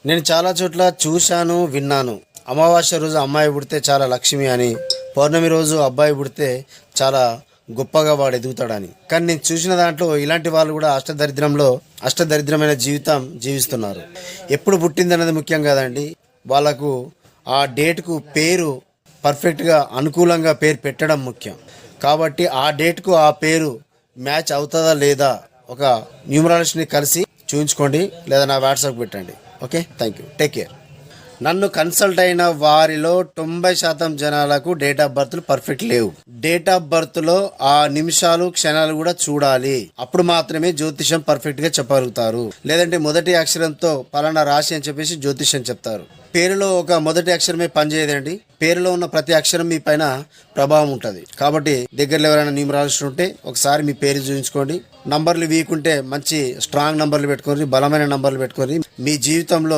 నేను చాలా చోట్ల చూశాను, విన్నాను. అమావాస్య రోజు అమ్మాయి పుడితే చాలా లక్ష్మి అని, పౌర్ణమి రోజు అబ్బాయి పుడితే చాలా గొప్పగా వాడు ఎదుగుతాడని. కానీ నేను చూసిన దాంట్లో ఇలాంటి వాళ్ళు కూడా అష్టదరిద్రమైన జీవితం జీవిస్తున్నారు. ఎప్పుడు పుట్టిందనేది ముఖ్యం కాదండి, వాళ్ళకు ఆ డేట్కు పేరు పర్ఫెక్ట్గా అనుకూలంగా పేరు పెట్టడం ముఖ్యం. కాబట్టి ఆ డేట్కు ఆ పేరు మ్యాచ్ అవుతుందా లేదా ఒక న్యూమరాలజిస్ట్ని కలిసి చూయించుకోండి, లేదా నా వాట్సాప్ పెట్టండి. Okay, thank you, take care. నన్ను కన్సల్ట్ అయిన వారిలో 90% జనాలకు డేట్ ఆఫ్ బర్త్లు పర్ఫెక్ట్ లేవు. డేట్ ఆఫ్ బర్త్లో ఆ నిమిషాలు క్షణాలు కూడా చూడాలి. అప్పుడు మాత్రమే జ్యోతిషం పర్ఫెక్ట్గా చెప్పగలుగుతారు. లేదంటే మొదటి అక్షరంతో పలానా రాశి అని చెప్పేసి జ్యోతిషం చెప్తారు. పేరులో ఒక మొదటి అక్షరమే పనిచేయదండి. పేరులో ఉన్న ప్రతి అక్షరం మీ పైన ప్రభావం ఉంటుంది. కాబట్టి దగ్గరలో ఎవరైనా న్యూమరాలజిస్ట్ ఉంటే ఒకసారి మీ పేరు చూపించుకోండి. నంబర్లు వీకుంటే మంచి స్ట్రాంగ్ నంబర్లు పెట్టుకొని, బలమైన నంబర్లు పెట్టుకొని మీ జీవితంలో